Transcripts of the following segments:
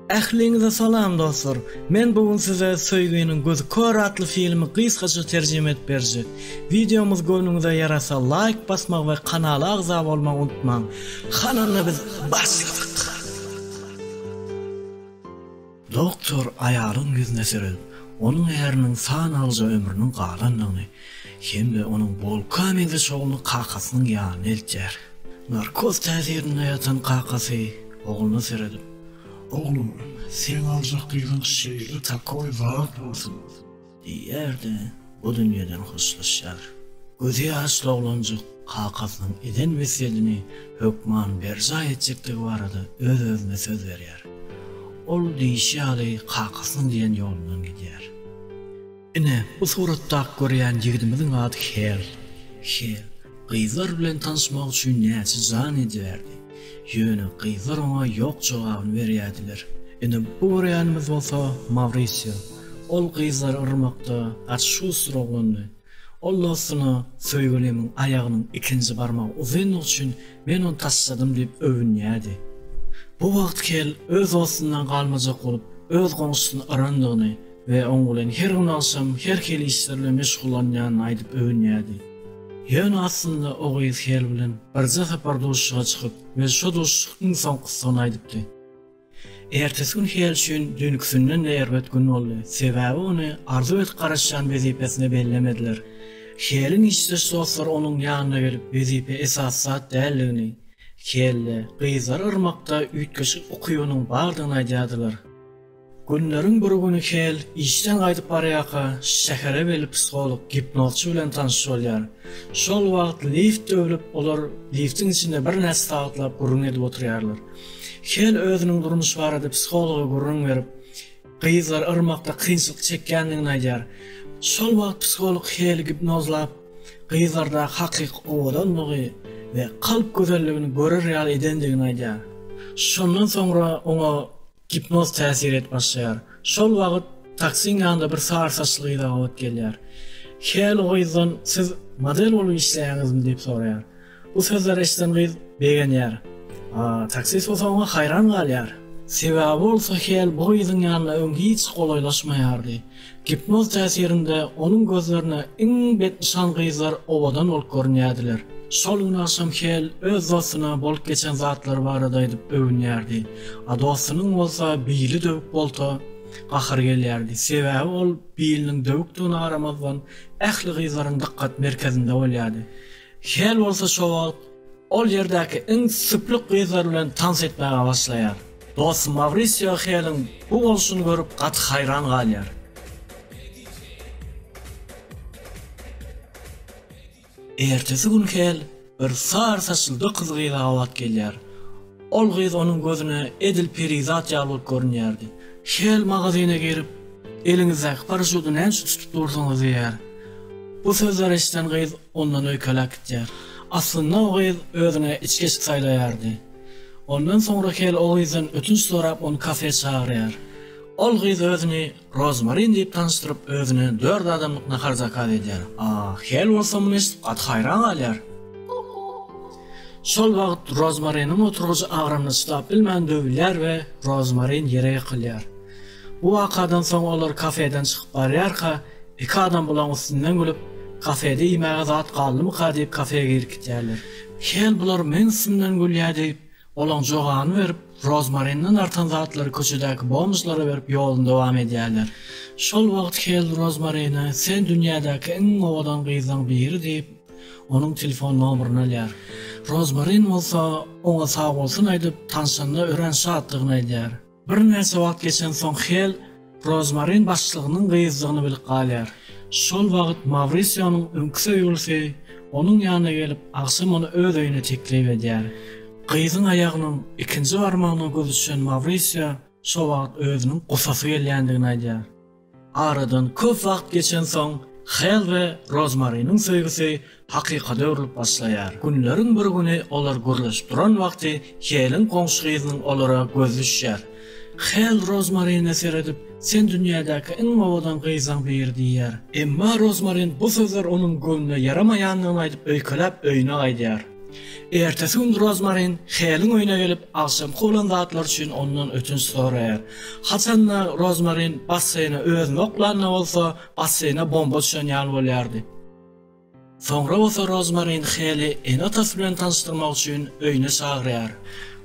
Ähliňize salam dostlar. Men bugün size Söýgüniň Gözü kör atly filmi gysgaça terjime edip berjek. Videomuz gönlüňize yarasa like basmak we kanala agza bolmak unutmaň. Hananly biz başladyk. Doktor aýalyň ýüzüne serelip, onuň eriniň sanalyjy ömrüniň galanlygyny hemde onuň bolkamyňda şoğluny kakasynyň ýanyna eltjer. Narkoz täsirinde ýatan kakasy oğluna seredip, "Oğlum, sen alacak kıyılan şeyle takoy vaat olsun." diýerdi. Bu dünýeden hoşlaşýar. Gözü ýaşly oglanjyk kakasynyň eden weselini hökman berja etjektigi barada öz-özüne söz berýär. Ol diýişýärdi, kakasynyň diýen ýolundan gidýär. Ine bu suratda görýän ýigitimiziň ady Hel. Gyzlar bilen tanışmak üçin näçe jan edýärdi. Ýöne gyzlar ona ýok jogabyny berýärdiler. Ine bu görýänimiz bolsa Mauricio. Ol gyzlar ırmakda açşu suraglandy. Ol dostuny söýgülemiň aýagynyň ikinji barmagy uzanlyk üçin men onu taşladym diýip övünýärdi. Bu wagt Hel öz dostundan galmajak bolup öz goňşusyny arandygyny we oň bilen her gün akşam her keli işlerle meşgullanýanyny aýdyp övünýärdi. Ýöne aslında o gyz Hel bilen birja separ doşuşga çykyp we şo doşuşyň soňkusyny aýdypdy. Ertesi gün Hel üçin dünksünden de erbet gün boldy. Sebäbi ony arzu et garaşan wezipesine bellemediler. Helin işdeş dostlar onuň ýanyna gelip wezipe esasat dälligini, Helle gyzlar ırmakda üýtgeşik okuýanyň bardygyny aýdýardylar. Günleriň bir güni Hel işden gaýdyp barýaka şähere belip psikolog, hipnozçy bilen tanışyp bolýar. Şol wagt lift öwlüp olar liftiň içinde bir näse taýtlap gurrun edip oturýarlar. Hel özüniň durmuş barada psikologa gurrun berip, gyzlar ırmakda kynçylyk çekýändigini aýdýar. Şol wagt psikolog Hel hipnozlap, gyzlarda hakyk owadanlygy we kalp gözelligini görer real edendigini aýdýar. Şondan soňra oňa hipnoz täsir et başlaýar. Şol wagt taksiň ýanynda bir sarsaçlygy da wagt gelýär. Hel gyzdan siz model bolup işleýäňizmi diýip soraýar. Bu sözler eşden gyz begenýär. Taksi soňa hayran galýar. Sebäbi bolsa Hel bu gyzyň ýanyna öňki hiç golaylaşmaýardy. Hipnoz täsirinde onuň gözlerine iň betnişan gyzlar obadan bolup görünýärdiler. Şol gün akşam Hel öz dostuna bolup geçen zatlary barada aýdyp övünýärdi. Dostunyň bolsa biýili döwük bolsa gahar gelýärdi. Sebäbi ol biýiliniň döwükdigine garamazdan ähli gyzlaryň dikkat merkezinde bolýardy. Hel bolsa şo wagt ol ýerdäki iň süplik gyzlar bilen tans etmäge başlaýar. Dost Mauricio Helin bu bolşuny görüp gaty hayran galýar. Ertesi gün Hel bir sarsaçly kyz gyza wagt gelýär. Ol gyz onuň gözüne edil perizat ýalyp görünýärdi. Hel magazyna girip, "Eliňizdäki paraşuty näçe tutup dursaňyz" diýär. Bu sözler eşden gyz ondan öýkelek gitýär. Aslynda o gyz özüne içkeç saýlaýardy. Ondan soňra Hel o gyzdan ötünç sorap onu kafeye çağırýar. Ol gyz özüni Rozmarin diýip tanıştyryp özüne 4 adamlyk nahar zakat edýär. Hel bolsa muny gaty hayran galýar. Şol wagt Rozmarinin oturguçy agranyny çytap bilmän döwülýär we Rozmarin ýere ýykylýar. Bu wakadan soň olar kafeden çykyp barýarka, iki adam bulan üstünden gülüp, kafede ýemäge zat galdymy diýip kafeye girip gitýärler. Hel bular men üstünden gülýär diýip olan jogany berip, Rozmarin'den artan zatlary köçedäki bomjlara berip ýoluny dowam edýärler. Şol wagt Hel Rozmarin'e "Sen dünýädäki iň owadan gyzlaň biri" diýip onuň telefon nomeryny alýar. Rozmarin bolsa oňa sag bolsun aýdyp tanşanda ören şatlygyny aýdýar. Bir näse wagt geçen soň Hel Rozmarin başlygynyň gyzlygyny bilip galýar. Şol wagt Mauricio'nyň öňküse ýolsy onuň ýanyna gelip akşam onu öz öýüne teklip edýär. Gyzyň aýagynyň ikinji barmagyna göz düşen Mauricio şo wagt özüniň gusasy gelýändigini aýdýar. Aradan köp wagt geçen soň Hel we Rozmarin'in söýgüsi hakykata öwrülip başlaýar. Günleriň bir güni olar gürleşip duran wagty Helin goňşy gyzynyň olara göz düşýär. Hel Rozmarin'e seredip "Sen dünýädäki iň owadan gyzaň biri" diýär. Emma Rozmarin bu sözler onuň gönlüne yaramaýanlygyny aýdyp öýkelep öýüne gaýdýar. Ertesi gün Rozmarin Hel'in öýüne gelip akşam bolan zatlar üçin ondan ötünç soraýar. Haçanda Rozmarin basseyne özüne oklanna bolsa, basseyne bomba düşen ýaly bolýardy. Soňra bolsa Rozmarin Hel'i en atasy bilen tanıştyrmak üçin öýüne çagyrýar.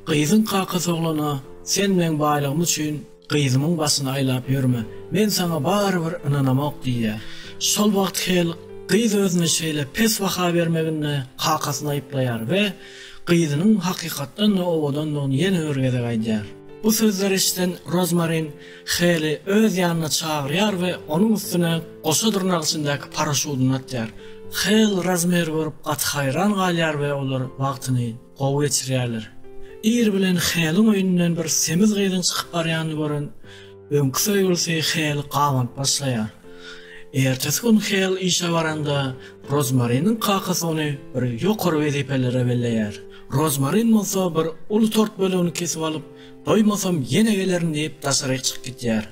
Gyzyň kakasy oglana, sen meniň baýlygym üçin gyzymyň basyna aýlap ýörme. Men sana barbyr ynanamak diýär. Şol wagt Hel gyz özüne şeýle pes baha bermeginde kakasyny aýplaýar we gyzynyň hakykatdan owadan onu ýene örgede gaýdýar. Bu sözler eşiten Rozmarin Hel'i öz ýanyna çagyrýar we onuň üstüne goşa durnak içindäki paraşutyny atýar. Hel razmer görüp gat hayran galýar we olar wagtyny gowy geçirýärler. Ir bilen Hel'in öýünden bir semiz gyzyň çykyp barýany gören öňkü söýgülse Hel gawant başlaýar. Ertesi gün Hel işe baranda Rozmarin'in kakasy ony bir ýokary wezipelere belleýär. Rozmarin bolsa bir uly tort bölügini kesip alyp, doýmasam ýene gelerin diýip daşary çykyp gitýär.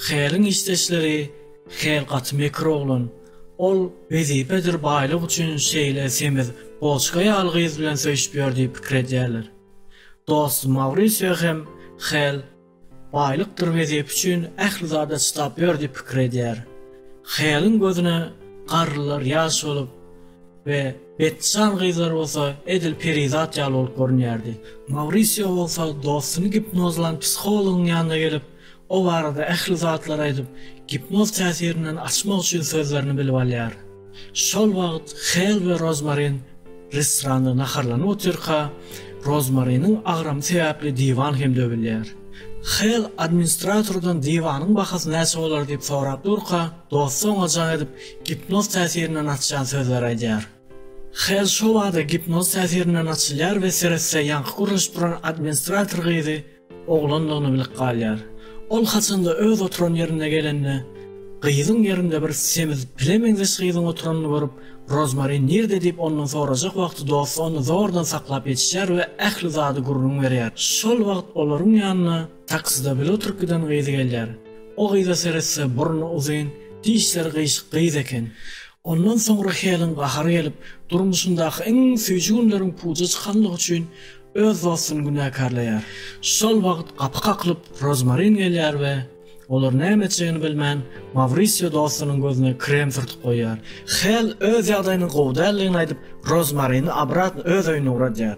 Hel'in işleşleri Hel gaty mekir oglan. Ol wezipedir baýlyk üçin şeýle semiz bolşga ýaly gyz bilen söýüşip ýör diýip pikir edýärler. Dost Mauricio hem Hel baýlykdyr wezip üçin ähli zada çytap ýör diýip pikir edýär. Hel'in gözüne garrylar ýaş bolup we betsan gyzlar bolsa edil perizat ýaly bolup görünýärdi. Mauricio bolsa dostuny gipnozlan psihologyň ýanyna gelip o barada ähli zatlar aýdyp gipnoz täsirinden açmak üçin sözlerini bilip alýar. Şol wagt Hel we Rozmarin restoranda naharlanyp oturka Rozmarin'in agram sebäpli diwan hem döbilýär. Hel administratordan diwanyň bahasy näçe bolar diýip sorap durka, dostu oňa jan edip gipnoz täsirinden açan sözler aýdýar. Hel şo wagtda gipnoz täsirinden açylýar we seretse ýanky guruşyp duran administrator gyzy oglanlygyny bilip galýar. Ol haçanda öz oturan ýerine gelende, gyzyň ýerinde bir semiz bilemeňiz gyzyň oturanyny görüp, Rozmarin nerede diýip ondan sorajak wagty dostu onu zordan saklap ýetişýär we ähli zady gurrun berýär. Şol wagt olaryň ýanyna taksida bile oturup giden gyzy gelýär. O gyza seretse burnu uzyn, dişleri gyşyk gyz eken. Ondan soňra Hel'in gahary gelip, durmuşyndaky en süýjü günleriň puja çykanlygy üçin öz dostuny günäkarlaýar. Şol wagt kapy kaklyp Rozmarin gelýär we olar näme etjegini bilmän Mauricio dostunyň gözüne krem sürtüp goýar. Hel öz ýagdaýynyň gowdalygyny aýdyp Rozmarin'i abrat öz öýüne uradýar.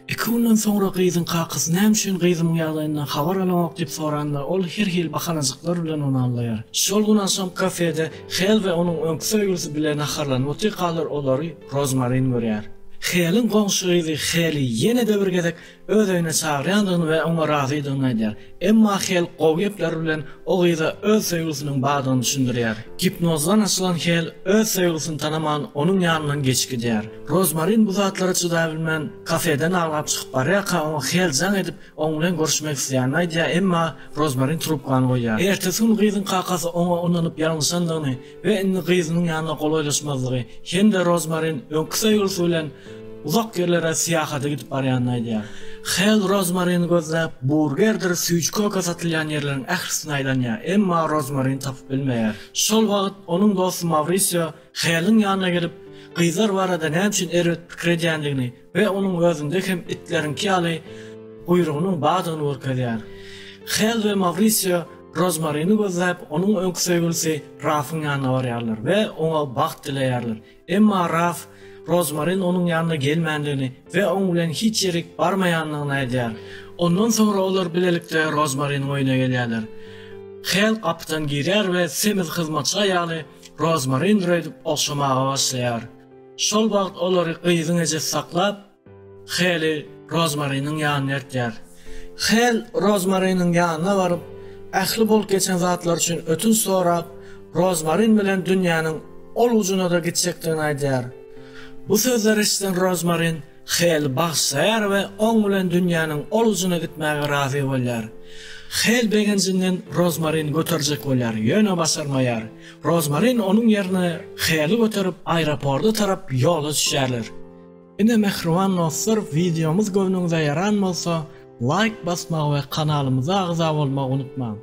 2 günden soňra gyzyň kakasy näme üçin gyzymyň ýagdaýyndan habar alamak diýip soranda ol her hil bahanajyklar bilen onu anlaýar. Şol gün akşam kafede Hel we onuň öňkü söýgüsi bilen naharlanyp oturýar, olary Rozmarin görýär. Hel'in goňşugy Hel'i ýene de bir gezek öz öýüne çagyrýandygyny we oňa razydygyny aýdýar. Emma Hel gowgepler bilen o gyza öz söýgüsiniň badygyny düşündirýär. Gipnozdan açylan Hel öz söýgüsini tanaman onuň ýanyndan geçip gidýär. Rozmarin bu zatlara çyda bilmän kafeden agyp çykyp barýaka oňa Hel jan edip oň bilen görüşmek isleýän aýdýar, emma Rozmarin trubkany goýýar. Ertesi gün gyzyň kakasy oňa onanyp ýalňyşandygyny we indi gyzynyň ýanyna golaýlaşmazlygy, hem de Rozmarin öňkü söýgüsi bilen uzak yerlere siyahata gidip barýanyny aýdýar. Hel Rozmarin gözläp burgerdir süýçköke satylýan ýerleriň ählisini aýdanýar, emma Rozmarin tapyp bilmeýär. Şol wagt onuň dostu Mauricio Hel'in ýanyna gelip gyzlar barada näme üçin eret pikir edýändigini we onuň gözünde hem itlerinki ýaly guyrugynyň badygyny görkezýär. Hel we Mauricio Rozmarin'i gözläp onuň öňkü söýgüsi Rafyň ýanyna barýarlar we oňa baht dileýärler. Emma Raf Rozmarin onuň ýanyna gelmändigini we oň bilen hiç ýerik barmaýanlygyny aýdýar. Ondan soňra olar bilelikde Rozmarin öýüne gelýärler. Hel kapydan girýär we semiz hyzmatçy ýaly Rozmarin edip oşamaga başlaýar. Şol wagt olary gyzyň eje saklap, Hel'i Rozmariniň ýanyna ýetýär. Hel Rozmariniň ýanyna baryp, ähli bolup geçen zatlar üçin ötün sorap, Rozmarin bilen dünýäniň ol ucuna da gitsekdigini aýdýar. Bu sözler eşiten Rozmarin Hel başlaýar we oň bilen dünýäniň ol ucuna gitmäge razy bolýar. Hel begenjinden Rozmarin göterjek bolýar, ýöne basarmaýar. Rozmarin onuň ýerine Hel'i göterip aeroportda tarap ýola düşýärler. Ine mehriban dostlar, videomuz göwnüňize yaran bolsa like basmagy we kanalymyza agza bolmagy unutmaň.